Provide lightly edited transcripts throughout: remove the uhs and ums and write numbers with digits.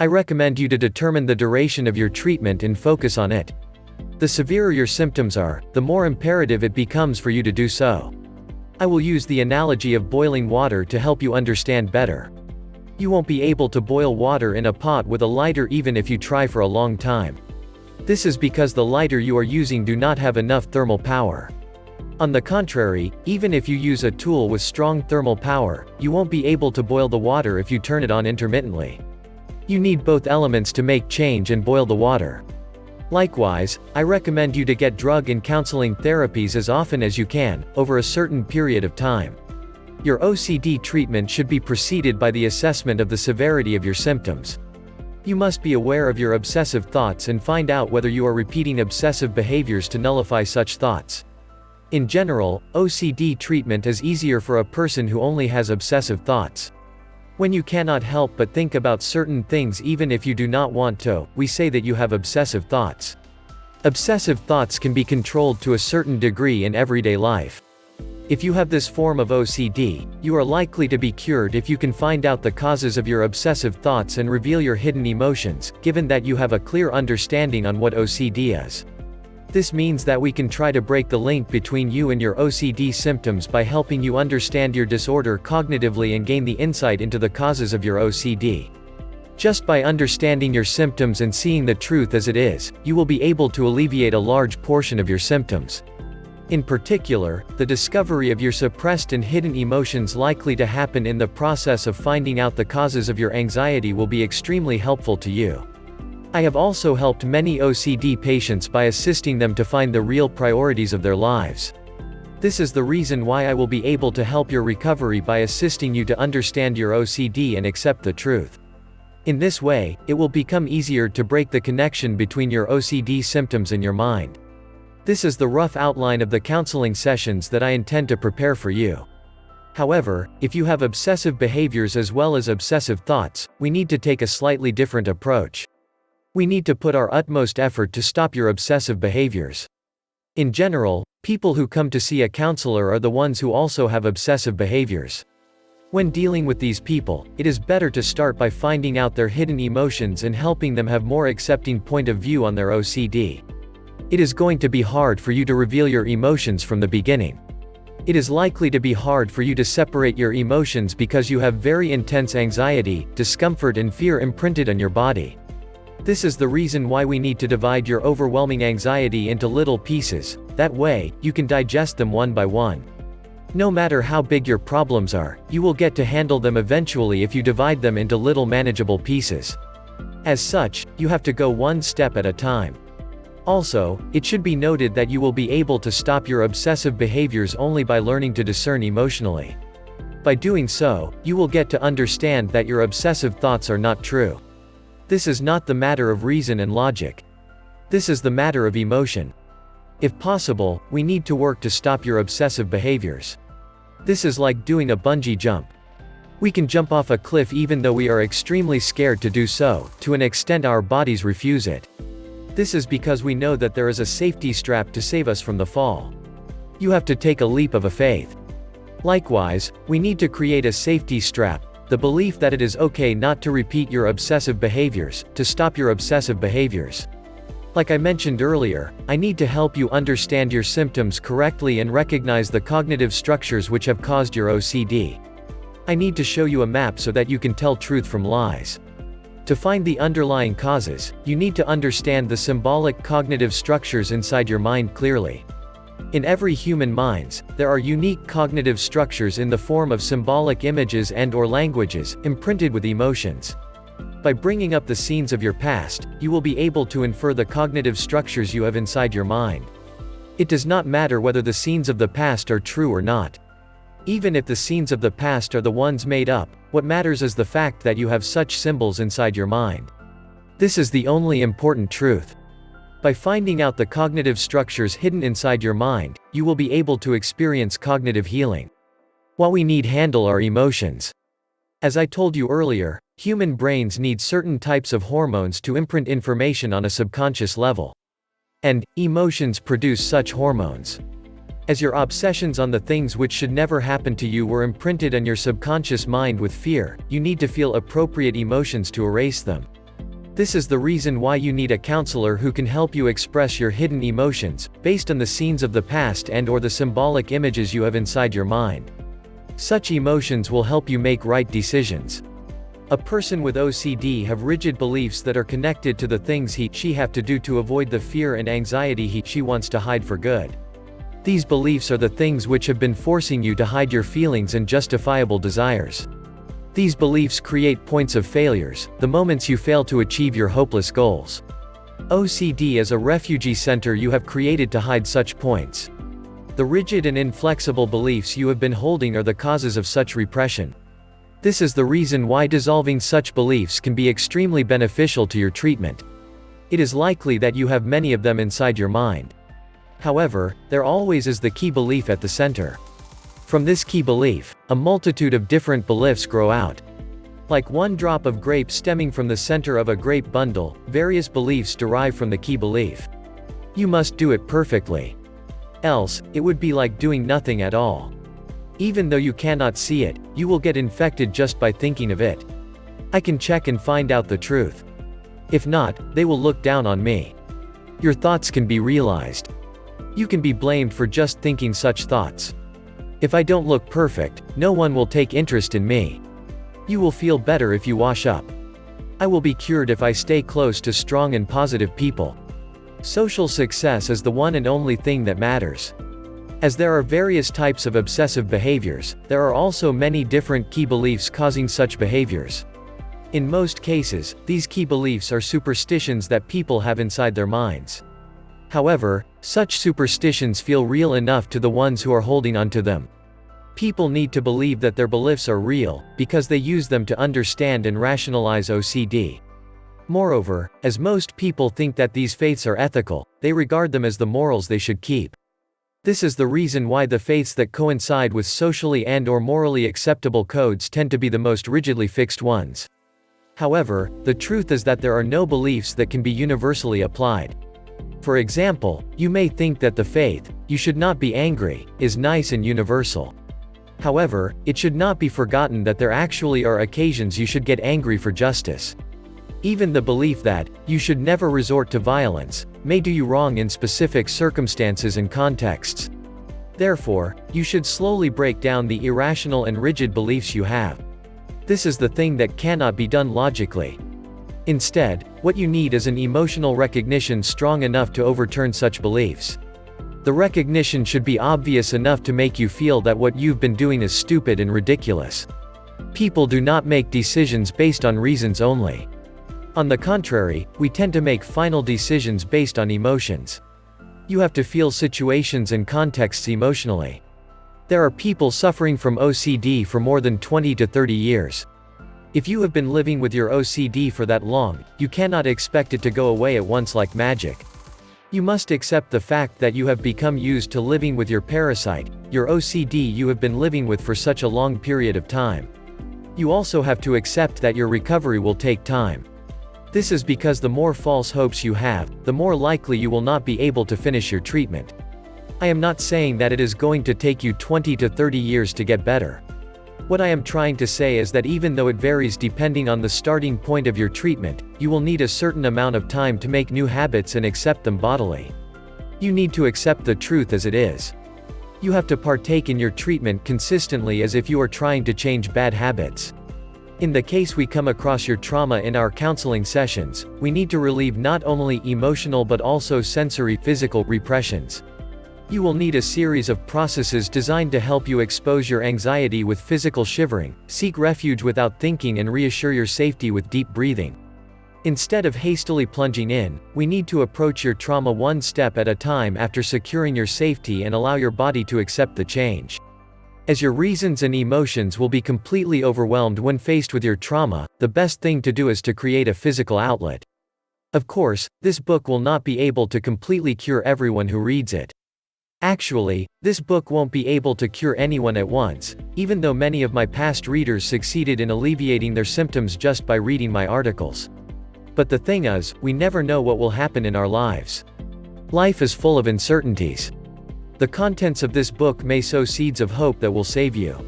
I recommend you to determine the duration of your treatment and focus on it. The severer your symptoms are, the more imperative it becomes for you to do so. I will use the analogy of boiling water to help you understand better. You won't be able to boil water in a pot with a lighter even if you try for a long time. This is because the lighter you are using do not have enough thermal power. On the contrary, even if you use a tool with strong thermal power, you won't be able to boil the water if you turn it on intermittently. You need both elements to make change and boil the water. Likewise, I recommend you to get drug and counseling therapies as often as you can, over a certain period of time. Your OCD treatment should be preceded by the assessment of the severity of your symptoms. You must be aware of your obsessive thoughts and find out whether you are repeating obsessive behaviors to nullify such thoughts. In general, OCD treatment is easier for a person who only has obsessive thoughts. When you cannot help but think about certain things even if you do not want to, we say that you have obsessive thoughts. Obsessive thoughts can be controlled to a certain degree in everyday life. If you have this form of OCD, you are likely to be cured if you can find out the causes of your obsessive thoughts and reveal your hidden emotions, given that you have a clear understanding on what OCD is. This means that we can try to break the link between you and your OCD symptoms by helping you understand your disorder cognitively and gain the insight into the causes of your OCD. Just by understanding your symptoms and seeing the truth as it is, you will be able to alleviate a large portion of your symptoms. In particular, the discovery of your suppressed and hidden emotions likely to happen in the process of finding out the causes of your anxiety will be extremely helpful to you. I have also helped many OCD patients by assisting them to find the real priorities of their lives. This is the reason why I will be able to help your recovery by assisting you to understand your OCD and accept the truth. In this way, it will become easier to break the connection between your OCD symptoms and your mind. This is the rough outline of the counseling sessions that I intend to prepare for you. However, if you have obsessive behaviors as well as obsessive thoughts, we need to take a slightly different approach. We need to put our utmost effort to stop your obsessive behaviors. In general, people who come to see a counselor are the ones who also have obsessive behaviors. When dealing with these people, it is better to start by finding out their hidden emotions and helping them have more accepting point of view on their OCD. It is going to be hard for you to reveal your emotions from the beginning. It is likely to be hard for you to separate your emotions because you have very intense anxiety, discomfort and fear imprinted on your body. This is the reason why we need to divide your overwhelming anxiety into little pieces, that way, you can digest them one by one. No matter how big your problems are, you will get to handle them eventually if you divide them into little manageable pieces. As such, you have to go one step at a time. Also, it should be noted that you will be able to stop your obsessive behaviors only by learning to discern emotionally. By doing so, you will get to understand that your obsessive thoughts are not true. This is not the matter of reason and logic. This is the matter of emotion. If possible, we need to work to stop your obsessive behaviors. This is like doing a bungee jump. We can jump off a cliff even though we are extremely scared to do so, to an extent our bodies refuse it. This is because we know that there is a safety strap to save us from the fall. You have to take a leap of faith. Likewise, we need to create a safety strap, the belief that it is okay not to repeat your obsessive behaviors, to stop your obsessive behaviors. Like I mentioned earlier, I need to help you understand your symptoms correctly and recognize the cognitive structures which have caused your OCD. I need to show you a map so that you can tell truth from lies. To find the underlying causes, you need to understand the symbolic cognitive structures inside your mind clearly. In every human minds, there are unique cognitive structures in the form of symbolic images and/or languages, imprinted with emotions. By bringing up the scenes of your past, you will be able to infer the cognitive structures you have inside your mind. It does not matter whether the scenes of the past are true or not. Even if the scenes of the past are the ones made up, what matters is the fact that you have such symbols inside your mind. This is the only important truth. By finding out the cognitive structures hidden inside your mind, you will be able to experience cognitive healing. What we need handle our emotions. As I told you earlier, human brains need certain types of hormones to imprint information on a subconscious level. And emotions produce such hormones. As your obsessions on the things which should never happen to you were imprinted on your subconscious mind with fear, you need to feel appropriate emotions to erase them. This is the reason why you need a counselor who can help you express your hidden emotions, based on the scenes of the past and/or the symbolic images you have inside your mind. Such emotions will help you make right decisions. A person with OCD have rigid beliefs that are connected to the things she have to do to avoid the fear and anxiety she wants to hide for good. These beliefs are the things which have been forcing you to hide your feelings and justifiable desires. These beliefs create points of failures, the moments you fail to achieve your hopeless goals. OCD is a refugee center you have created to hide such points. The rigid and inflexible beliefs you have been holding are the causes of such repression. This is the reason why dissolving such beliefs can be extremely beneficial to your treatment. It is likely that you have many of them inside your mind. However, there always is the key belief at the center. From this key belief, a multitude of different beliefs grow out. Like one drop of grape stemming from the center of a grape bundle, various beliefs derive from the key belief. You must do it perfectly. Else, it would be like doing nothing at all. Even though you cannot see it, you will get infected just by thinking of it. I can check and find out the truth. If not, they will look down on me. Your thoughts can be realized. You can be blamed for just thinking such thoughts. If I don't look perfect, no one will take interest in me. You will feel better if you wash up. I will be cured if I stay close to strong and positive people. Social success is the one and only thing that matters. As there are various types of obsessive behaviors, there are also many different key beliefs causing such behaviors. In most cases, these key beliefs are superstitions that people have inside their minds. However, such superstitions feel real enough to the ones who are holding onto them. People need to believe that their beliefs are real, because they use them to understand and rationalize OCD. Moreover, as most people think that these faiths are ethical, they regard them as the morals they should keep. This is the reason why the faiths that coincide with socially and/or morally acceptable codes tend to be the most rigidly fixed ones. However, the truth is that there are no beliefs that can be universally applied. For example, you may think that the faith, "you should not be angry," is nice and universal. However, it should not be forgotten that there actually are occasions you should get angry for justice. Even the belief that, "you should never resort to violence," may do you wrong in specific circumstances and contexts. Therefore, you should slowly break down the irrational and rigid beliefs you have. This is the thing that cannot be done logically. Instead, what you need is an emotional recognition strong enough to overturn such beliefs. The recognition should be obvious enough to make you feel that what you've been doing is stupid and ridiculous. People do not make decisions based on reasons only. On the contrary, we tend to make final decisions based on emotions. You have to feel situations and contexts emotionally. There are people suffering from OCD for more than 20 to 30 years. If you have been living with your OCD for that long, you cannot expect it to go away at once like magic. You must accept the fact that you have become used to living with your parasite, your OCD you have been living with for such a long period of time. You also have to accept that your recovery will take time. This is because the more false hopes you have, the more likely you will not be able to finish your treatment. I am not saying that it is going to take you 20 to 30 years to get better. What I am trying to say is that even though it varies depending on the starting point of your treatment, you will need a certain amount of time to make new habits and accept them bodily. You need to accept the truth as it is. You have to partake in your treatment consistently as if you are trying to change bad habits. In the case we come across your trauma in our counseling sessions, we need to relieve not only emotional but also sensory, physical repressions. You will need a series of processes designed to help you expose your anxiety with physical shivering, seek refuge without thinking, and reassure your safety with deep breathing. Instead of hastily plunging in, we need to approach your trauma one step at a time after securing your safety and allow your body to accept the change. As your reasons and emotions will be completely overwhelmed when faced with your trauma, the best thing to do is to create a physical outlet. Of course, this book will not be able to completely cure everyone who reads it. Actually, this book won't be able to cure anyone at once, even though many of my past readers succeeded in alleviating their symptoms just by reading my articles. But the thing is, we never know what will happen in our lives. Life is full of uncertainties. The contents of this book may sow seeds of hope that will save you.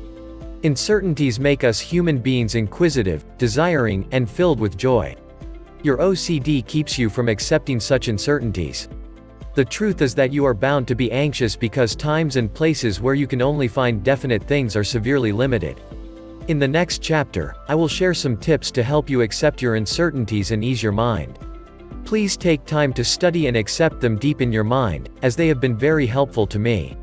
Uncertainties make us human beings inquisitive, desiring, and filled with joy. Your OCD keeps you from accepting such uncertainties. The truth is that you are bound to be anxious because times and places where you can only find definite things are severely limited. In the next chapter, I will share some tips to help you accept your uncertainties and ease your mind. Please take time to study and accept them deep in your mind, as they have been very helpful to me.